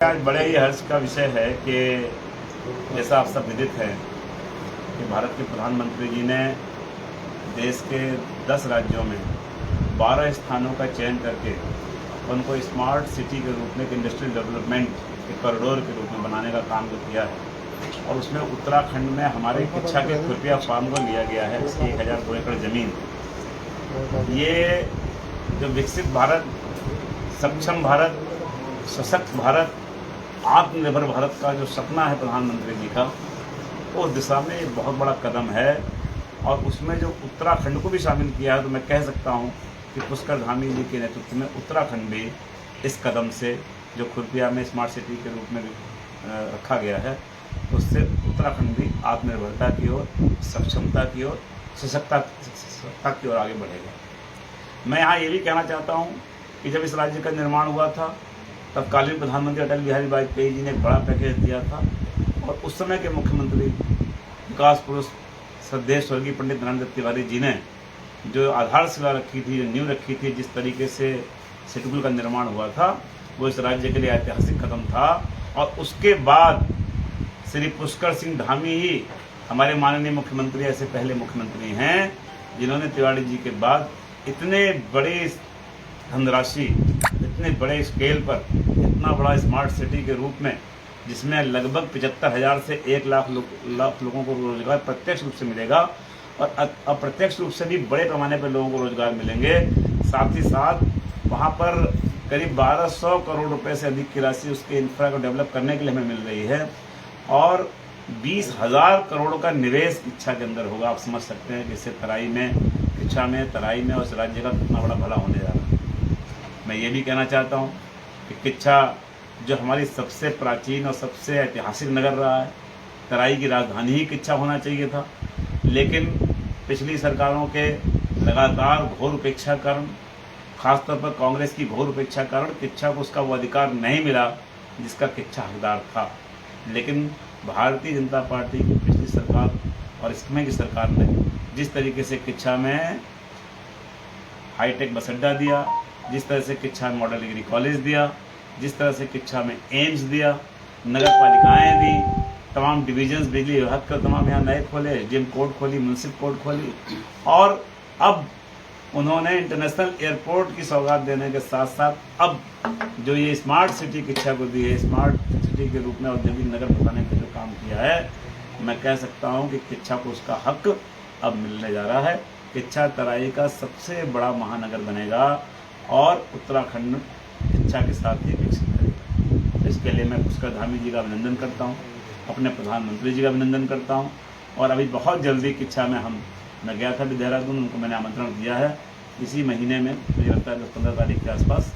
आज बड़े ही हर्ष का विषय है कि जैसा आप सब विदित है कि भारत के प्रधानमंत्री जी ने देश के 10 राज्यों में 12 स्थानों का चयन करके उनको स्मार्ट सिटी के रूप में एक इंडस्ट्रियल डेवलपमेंट एक कॉरिडोर के रूप में बनाने का काम जो किया है और उसमें उत्तराखंड में हमारे किच्छा के खुरपिया फार्म को लिया गया है। 1002 एकड़ ज़मीन। ये जो विकसित भारत, सक्षम भारत, सशक्त भारत, आत्मनिर्भर भारत का जो सपना है प्रधानमंत्री जी का, उस दिशा में एक बहुत बड़ा कदम है। और उसमें जो उत्तराखंड को भी शामिल किया है, तो मैं कह सकता हूं कि पुष्कर धामी जी के नेतृत्व में उत्तराखंड भी इस कदम से, जो खुरपिया में स्मार्ट सिटी के रूप में रखा गया है, उससे उत्तराखंड भी आत्मनिर्भरता की ओर, सक्षमता की ओर, सशक्तता की ओर आगे बढ़ेगा। मैं यहाँ ये भी कहना चाहता हूँ कि जब इस राज्य का निर्माण हुआ था, तत्कालीन प्रधानमंत्री अटल बिहारी वाजपेयी जी ने एक बड़ा पैकेज दिया था और उस समय के मुख्यमंत्री विकास पुरुष श्रद्धेय स्वर्गीय पंडित नरेंद्र तिवारी जी ने जो आधारशिला रखी थी, जो नींव रखी थी, जिस तरीके से शेड्यूल का निर्माण हुआ था, वो इस राज्य के लिए ऐतिहासिक कदम था। और उसके बाद श्री पुष्कर सिंह धामी ही हमारे माननीय मुख्यमंत्री ऐसे पहले मुख्यमंत्री हैं जिन्होंने तिवारी जी के बाद इतने बड़े धनराशि, इतने बड़े स्केल पर, इतना बड़ा स्मार्ट सिटी के रूप में, जिसमें लगभग 75,000 से 1 लाख लोगों को रोजगार प्रत्यक्ष रूप से मिलेगा और अप्रत्यक्ष रूप से भी बड़े पैमाने पर लोगों को रोजगार मिलेंगे। साथ ही साथ वहाँ पर करीब 1200 करोड़ रुपए से अधिक की राशि उसके इंफ्रा को डेवलप करने के लिए हमें मिल रही है और 20,000 करोड़ का निवेश किच्छा के अंदर होगा। आप समझ सकते हैं कि इससे किच्छा में, तराई में उस राज्य का कितना बड़ा भला होने जा रहा है। मैं ये भी कहना चाहता हूँ कि किच्छा जो हमारी सबसे प्राचीन और सबसे ऐतिहासिक नगर रहा है, तराई की राजधानी ही किच्छा होना चाहिए था, लेकिन पिछली सरकारों के लगातार घोर उपेक्षा कारण, खासतौर पर कांग्रेस की घोर उपेक्षा कारण, किच्छा को उसका वो अधिकार नहीं मिला जिसका किच्छा हकदार था। लेकिन भारतीय जनता पार्टी की पिछली सरकार और इसमें की सरकार ने जिस तरीके से किच्छा में हाईटेक बस अड्डा दिया, जिस तरह से किच्छा में मॉडल डिग्री कॉलेज दिया, जिस तरह से किच्छा में एम्स दिया, नगर पालिकाएँ दी, तमाम डिविजन्स बिजली विभाग का तमाम यहाँ नए खोले, जिम कोर्ट खोली, म्यूनसिपल कोर्ट खोली और अब उन्होंने इंटरनेशनल एयरपोर्ट की सौगात देने के साथ साथ अब जो ये स्मार्ट सिटी किच्छा को दी है, स्मार्ट सिटी के रूप में औद्योगिक नगर बनाने का जो काम किया है, मैं कह सकता हूँ कि किच्छा को उसका हक अब मिलने जा रहा है। किच्छा तराई का सबसे बड़ा महानगर बनेगा और उत्तराखंड किच्छा के साथ ही विकसित करेगा। इसके लिए मैं पुष्कर धामी जी का अभिनंदन करता हूँ, अपने प्रधानमंत्री जी का अभिनंदन करता हूँ। और अभी बहुत जल्दी किच्छा में मैं गया था भी देहरादून, उनको मैंने आमंत्रण दिया है। इसी महीने में मुझे लगता है 10-15 तारीख के आसपास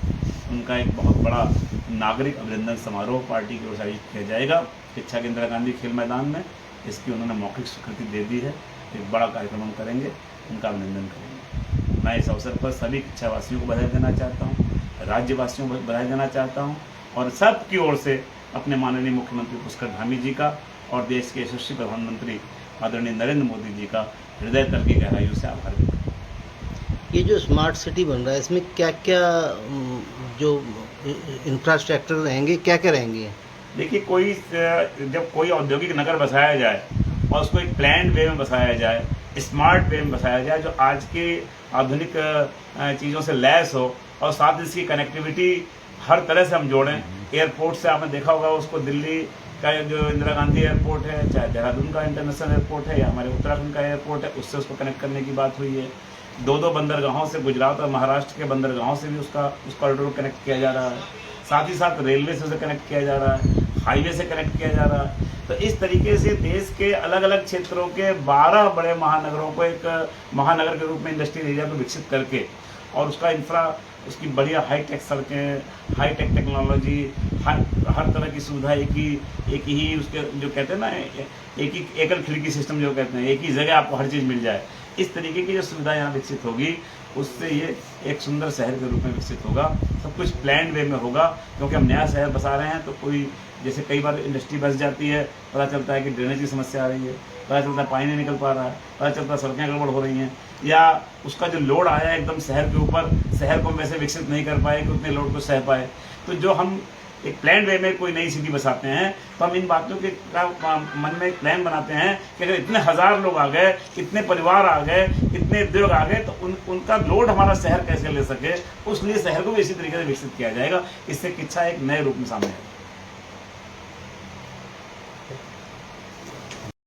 उनका एक बहुत बड़ा नागरिक अभिनंदन समारोह पार्टी की ओर से आयोजित किया जाएगा किच्छा के इंदिरा गांधी खेल मैदान में। इसकी उन्होंने मौखिक स्वीकृति दे दी है। एक बड़ा कार्यक्रम हम करेंगे, उनका अभिनंदन करेंगे। मैं इस अवसर पर सभी किच्छा वासियों को बधाई देना चाहता हूँ, राज्यवासियों को बधाई देना चाहता हूँ और सबकी ओर से अपने माननीय मुख्यमंत्री पुष्कर धामी जी का और देश के यशस्वी प्रधानमंत्री आदरणीय नरेंद्र मोदी जी का हृदय तल की गहराइयों से आभार व्यक्त करता हूँ। ये जो स्मार्ट सिटी बन रहा है, इसमें क्या क्या जो इंफ्रास्ट्रक्चर रहेंगे, क्या क्या रहेंगे? देखिए, जब कोई औद्योगिक नगर बसाया जाए और उसको एक प्लान्ड वे में बसाया जाए, स्मार्ट वे में बसाया जाए, जो आज की आधुनिक चीज़ों से लैस हो और साथ इसकी कनेक्टिविटी हर तरह से हम जोड़ें। एयरपोर्ट से आपने देखा होगा, उसको दिल्ली का जो इंदिरा गांधी एयरपोर्ट है, चाहे देहरादून का इंटरनेशनल एयरपोर्ट है या हमारे उत्तराखंड का एयरपोर्ट है, उससे उसको कनेक्ट करने की बात हुई है। 2-2 बंदरगाहों से, गुजरात और महाराष्ट्र के बंदरगाहों से भी उस कॉरिडोर कनेक्ट किया जा रहा है। साथ ही साथ रेलवे से उसे कनेक्ट किया जा रहा है, हाईवे से कनेक्ट किया जा रहा है। तो इस तरीके से देश के अलग अलग क्षेत्रों के 12 बड़े महानगरों को एक महानगर के रूप में इंडस्ट्रियल एरिया को विकसित करके और उसका इंफ्रा, उसकी बढ़िया हाईटेक सड़कें, हाईटेक टेक्नोलॉजी, हर तरह की सुविधा एक ही उसके जो कहते हैं ना, एक ही एकल खिड़की सिस्टम जो कहते हैं, एक ही जगह आपको हर चीज़ मिल जाए। इस तरीके की जो सुविधा यहाँ विकसित होगी, उससे ये एक सुंदर शहर के रूप में विकसित होगा। सब कुछ प्लान्ड वे में होगा, क्योंकि हम नया शहर बसा रहे हैं। तो कोई जैसे कई बार इंडस्ट्री बस जाती है, पता चलता है कि ड्रेनेज की समस्या आ रही है, पता चलता है पानी नहीं निकल पा रहा है, पता चलता है सड़कें गड़बड़ हो रही हैं, या उसका जो लोड आया एकदम शहर के ऊपर, शहर को वैसे विकसित नहीं कर पाए कि उतने लोड को सह पाए। तो जो हम एक प्लान वे में कोई नई सिटी बसाते हैं, तो हम इन बातों के मन में एक प्लान बनाते हैं कि अगर इतने हज़ार लोग आ गए, इतने परिवार आ गए, इतने उद्योग आ गए, तो उनका लोड हमारा शहर कैसे ले सके, उसलिए शहर को भी इसी तरीके से विकसित किया जाएगा। इससे किच्छा एक नए रूप में सामने आएगी।